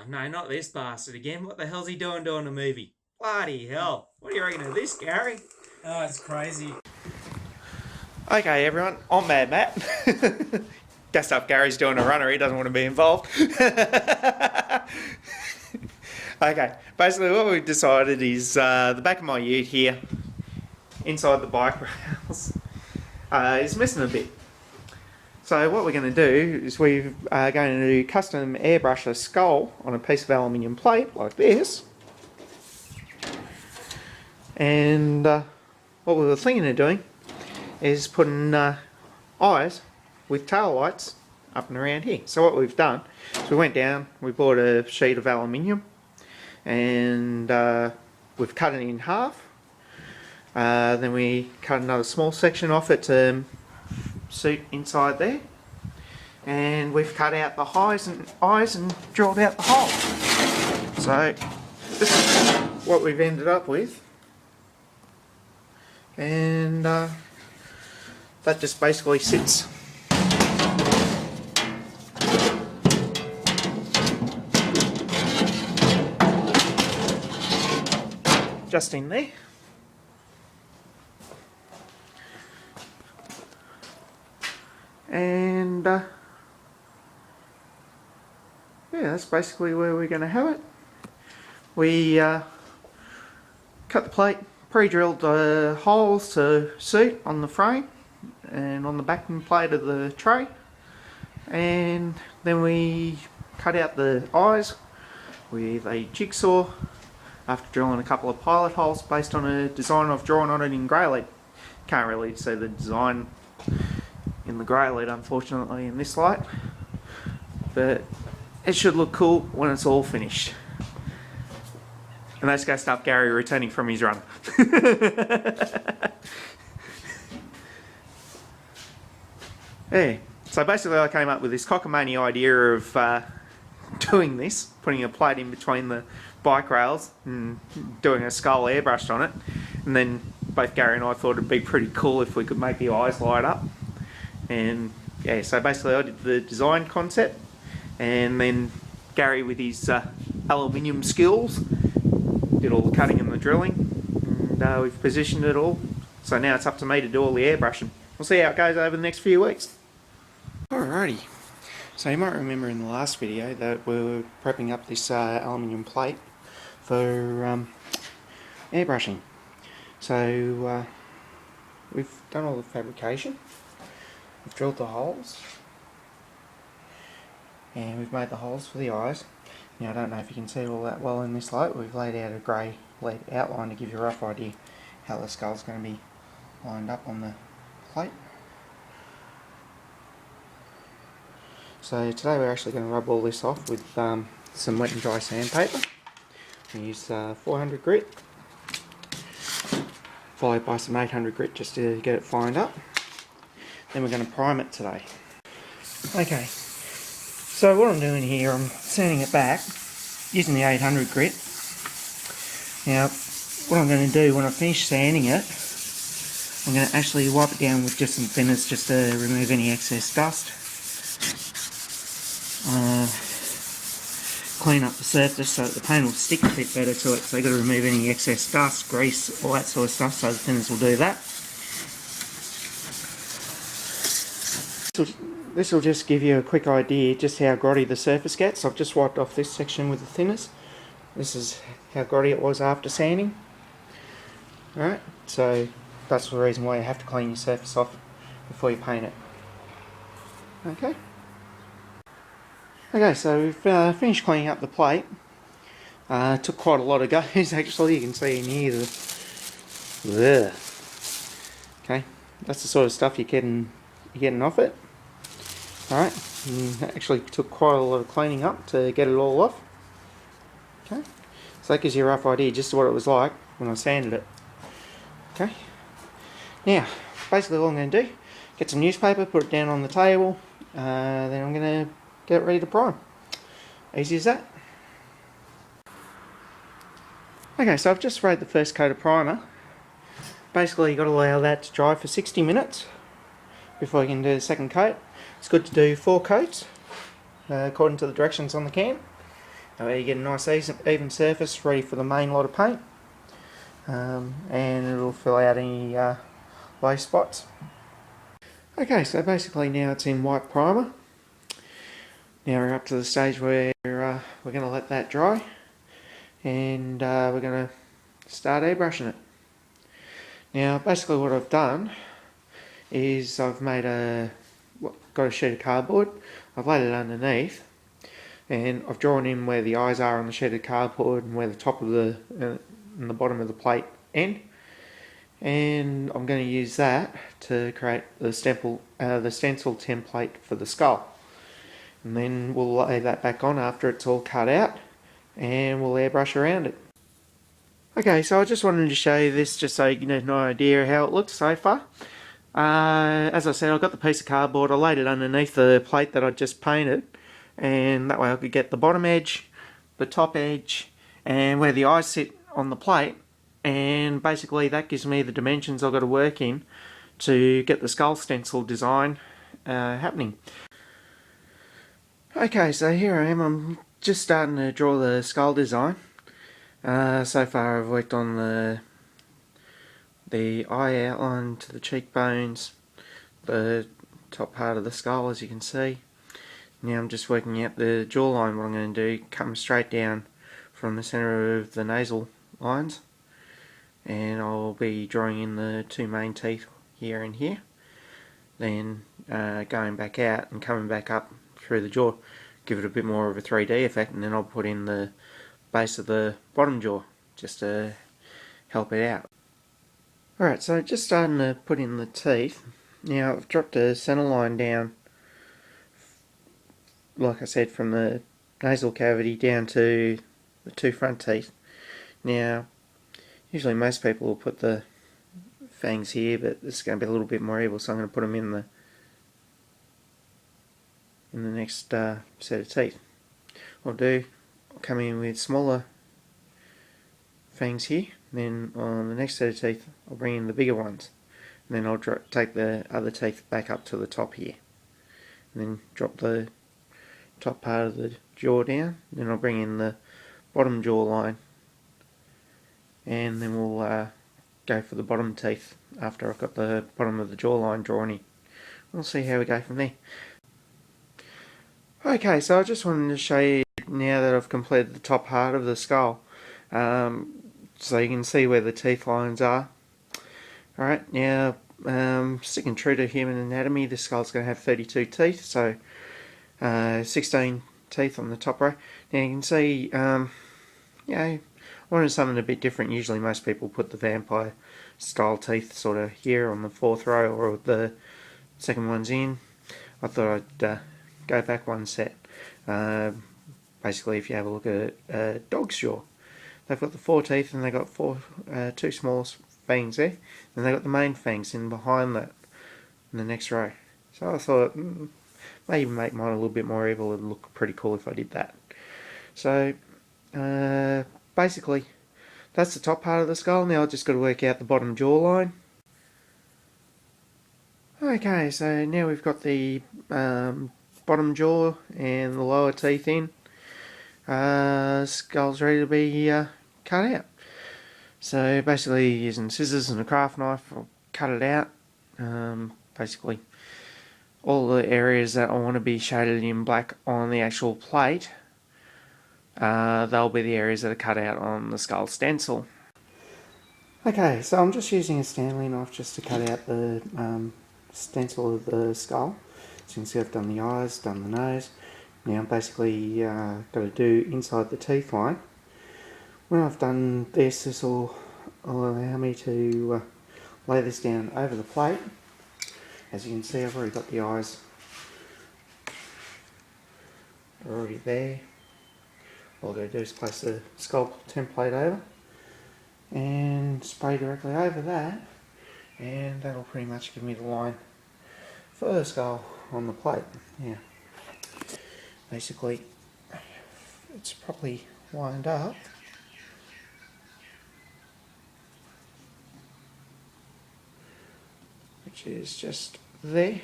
no, not this bastard again. What the hell's he doing a movie? Bloody hell. What do you reckon of this, Gary? Oh, it's crazy. Okay, everyone, I'm Mad Matt. Guessed up Gary's doing a runner, he doesn't want to be involved. Okay, basically what we've decided is the back of my ute here, inside the bike rails, is missing a bit. So what we're going to do is we're going to custom airbrush a skull on a piece of aluminium plate like this. And what we were thinking of doing is putting eyes with tail lights up and around here. So what we've done is we went down, we bought a sheet of aluminium, and we've cut it in half. Then we cut another small section off it to suit inside there, and we've cut out the eyes and drilled out the hole. So this is what we've ended up with, and that just basically sits just in there. And yeah, that's basically where we're going to have it. We cut the plate, pre-drilled holes to suit on the frame and on the backing plate of the tray, and then we cut out the eyes with a jigsaw after drilling a couple of pilot holes based on a design I've drawn on it in grey lead. Can't really see the design in the grey lead, unfortunately, in this light, but it should look cool when it's all finished. And that's gassed up Gary returning from his run. Yeah, so basically I came up with this cockamamie idea of doing this, putting a plate in between the bike rails and doing a skull airbrushed on it, and then both Gary and I thought it'd be pretty cool if we could make the eyes light up. And yeah, so basically I did the design concept, and then Gary with his aluminium skills did all the cutting and the drilling, and we've positioned it all, so now it's up to me to do all the airbrushing. We'll see how it goes over the next few weeks. Alrighty, so you might remember in the last video that we were prepping up this aluminium plate for airbrushing. So we've done all the fabrication, we've drilled the holes, and we've made the holes for the eyes. Now I don't know if you can see all that well in this light. We've laid out a grey lead outline to give you a rough idea how the skull's going to be lined up on the plate. So today we're actually going to rub all this off with some wet and dry sandpaper. We use 400 grit, followed by some 800 grit just to get it fined up. Then we're going to prime it today. Okay, so what I'm doing here, I'm sanding it back using the 800 grit. Now what I'm going to do when I finish sanding it, I'm going to actually wipe it down with just some thinners just to remove any excess dust. Clean up the surface so that the paint will stick a bit better to it, so you've got to remove any excess dust, grease, all that sort of stuff, so the thinners will do that. This will just give you a quick idea just how grotty the surface gets. I've just wiped off this section with the thinners. This is how grotty it was after sanding. Alright, so that's the reason why you have to clean your surface off before you paint it. Okay. Okay, so we've finished cleaning up the plate. Took quite a lot of goes actually. You can see in here the okay, that's the sort of stuff you're getting off it. Alright, actually took quite a lot of cleaning up to get it all off. Okay, so that gives you a rough idea just what it was like when I sanded it. Okay, now basically all I'm going to do, get some newspaper, put it down on the table, then I'm going to get ready to prime. Easy as that. Okay, so I've just sprayed the first coat of primer. Basically you've got to allow that to dry for 60 minutes before you can do the second coat. It's good to do 4 coats according to the directions on the can. That way you get a nice even surface ready for the main lot of paint, and it'll fill out any low spots. Okay, so basically now it's in white primer. Now we're up to the stage where we're going to let that dry, and we're going to start airbrushing it. Now basically what I've done is I've made got a sheet of cardboard, I've laid it underneath, and I've drawn in where the eyes are on the sheet of cardboard and where the top of the and the bottom of the plate end, and I'm going to use that to create the stencil template for the skull. And then we'll lay that back on after it's all cut out, and we'll airbrush around it. Okay, so I just wanted to show you this just so you get an idea how it looks so far. As I said, I got the piece of cardboard, I laid it underneath the plate that I just painted, and that way I could get the bottom edge, the top edge, and where the eyes sit on the plate, and basically that gives me the dimensions I've got to work in to get the skull stencil design happening. Okay, so here I am, I'm just starting to draw the skull design. So far I've worked on the eye outline to the cheekbones, the top part of the skull as you can see. Now I'm just working out the jawline. What I'm going to do, come straight down from the centre of the nasal lines, and I'll be drawing in the two main teeth here and here, then going back out and coming back up through the jaw, give it a bit more of a 3D effect, and then I'll put in the base of the bottom jaw just to help it out. Alright, so just starting to put in the teeth. Now I've dropped a centre line down, like I said, from the nasal cavity down to the two front teeth. Now usually most people will put the fangs here, but this is going to be a little bit more evil, so I'm going to put them in the next set of teeth. What I'll come in with smaller fangs here, then on the next set of teeth I'll bring in the bigger ones, and then I'll take the other teeth back up to the top here, and then drop the top part of the jaw down, then I'll bring in the bottom jaw line, and then we'll go for the bottom teeth after I've got the bottom of the jawline drawn in. We'll see how we go from there. Okay, so I just wanted to show you now that I've completed the top part of the skull, so you can see where the teeth lines are. Alright, now sticking true to human anatomy, the skull's going to have 32 teeth, so 16 teeth on the top row. Now you can see, I wanted something a bit different. Usually most people put the vampire style teeth sort of here on the fourth row, or the second one's in. I thought I'd go back one set. Basically, if you have a look at a dog's jaw, they've got the 4 teeth and they've got two small fangs there, and they've got the main fangs in behind that in the next row. So I thought maybe make mine a little bit more evil. It'd look pretty cool if I did that. So basically that's the top part of the skull. Now I've just got to work out the bottom jawline. Okay, so now we've got the bottom jaw and the lower teeth in. Skull's ready to be cut out. So basically using scissors and a craft knife, I'll cut it out. Basically all the areas that I want to be shaded in black on the actual plate, they'll be the areas that are cut out on the skull stencil. Okay, so I'm just using a Stanley knife just to cut out the stencil of the skull. So you can see I've done the eyes, done the nose. Now basically got to do inside the teeth line. When I've done this, this will allow me to lay this down over the plate. As you can see, I've already got the eyes already there. All I've got to do is place the skull template over and spray directly over that, and that'll pretty much give me the line for the skull on the plate. Yeah, basically it's properly lined up. Which is just there.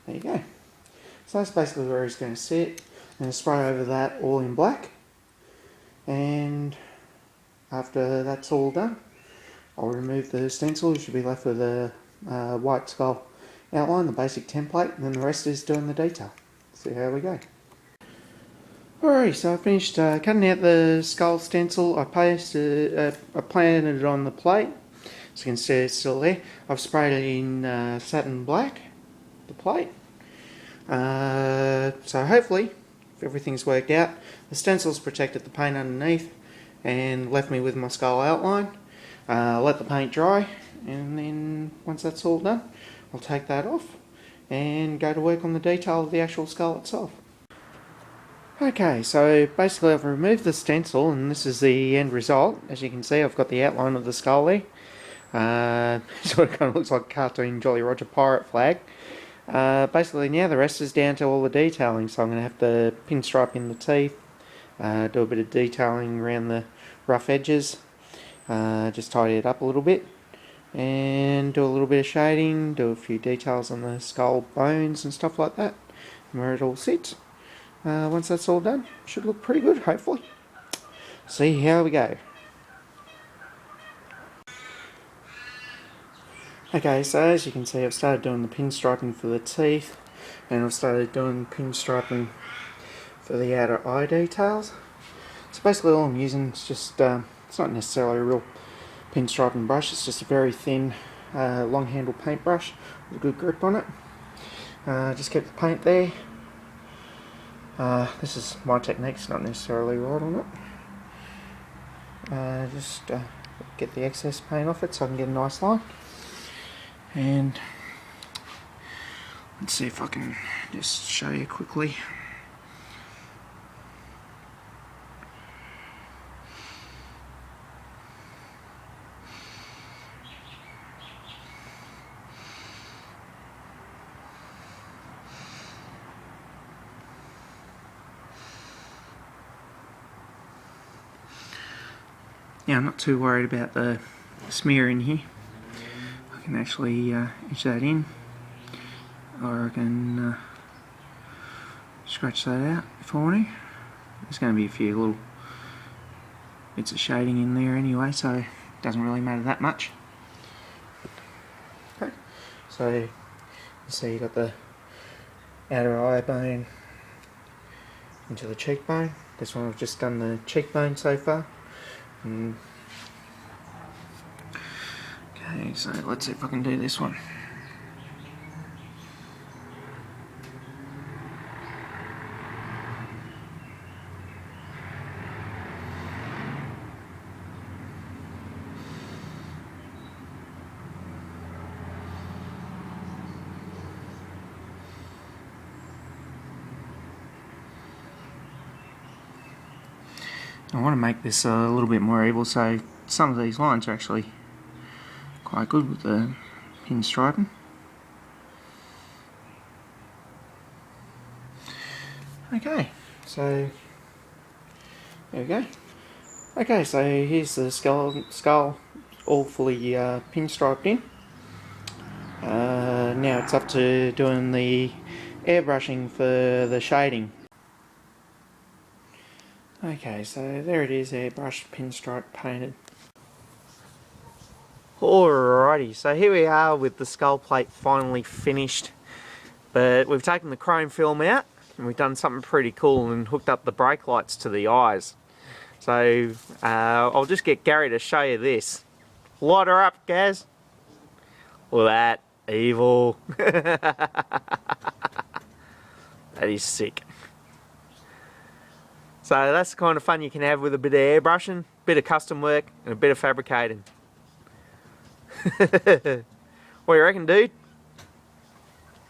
There you go. So that's basically where he's going to sit. I'm going to spray over that all in black, and after that's all done, I'll remove the stencil. You should be left with a white skull outline, the basic template, and then the rest is doing the detail. See how we go. Alright, so I finished cutting out the skull stencil. I planted it on the plate, so you can see it's still there. I've sprayed it in satin black, the plate. So hopefully, if everything's worked out, the stencil's protected the paint underneath and left me with my skull outline. Let the paint dry, and then once that's all done, I'll take that off and go to work on the detail of the actual skull itself. Okay, so basically I've removed the stencil, and this is the end result. As you can see, I've got the outline of the skull there. So it kind of looks like a cartoon Jolly Roger pirate flag. Basically now the rest is down to all the detailing, so I'm going to have to pinstripe in the teeth, do a bit of detailing around the rough edges, just tidy it up a little bit, and do a little bit of shading, do a few details on the skull bones and stuff like that, and where it all sits. Once that's all done, should look pretty good, hopefully. See how we go. Okay, so as you can see, I've started doing the pinstriping for the teeth, and I've started doing pinstriping for the outer eye details. So basically all I'm using is just, it's not necessarily a real pinstriping brush, it's just a very thin, long handle paintbrush with a good grip on it. Just keep the paint there. This is my technique, it's not necessarily right on it. Just get the excess paint off it so I can get a nice line. And let's see if I can just show you quickly. Yeah, I'm not too worried about the smear in here. I can actually etch that in, or I can scratch that out if I want to. There's going to be a few little bits of shading in there anyway, so it doesn't really matter that much. Okay, so you see you got the outer eye bone into the cheekbone. This one I've just done the cheekbone so far. Okay, so let's see if I can do this one. I want to make this a little bit more even, so some of these lines are actually quite good with the pinstriping. Okay, so there we go. Okay, so here's the skull all fully pinstriped in. Now it's up to doing the airbrushing for the shading. Okay, so there it is, airbrushed, pinstripe painted. Alrighty, so here we are with the skull plate finally finished. But we've taken the chrome film out and we've done something pretty cool and hooked up the brake lights to the eyes. So I'll just get Gary to show you this. Light her up, Gaz. Look at that, evil. That is sick. So that's the kind of fun you can have with a bit of airbrushing, a bit of custom work, and a bit of fabricating. What do you reckon, dude?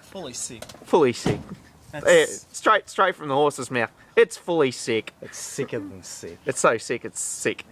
Fully sick. Fully sick. Yeah, straight from the horse's mouth. It's fully sick. It's sicker than sick. It's so sick, it's sick.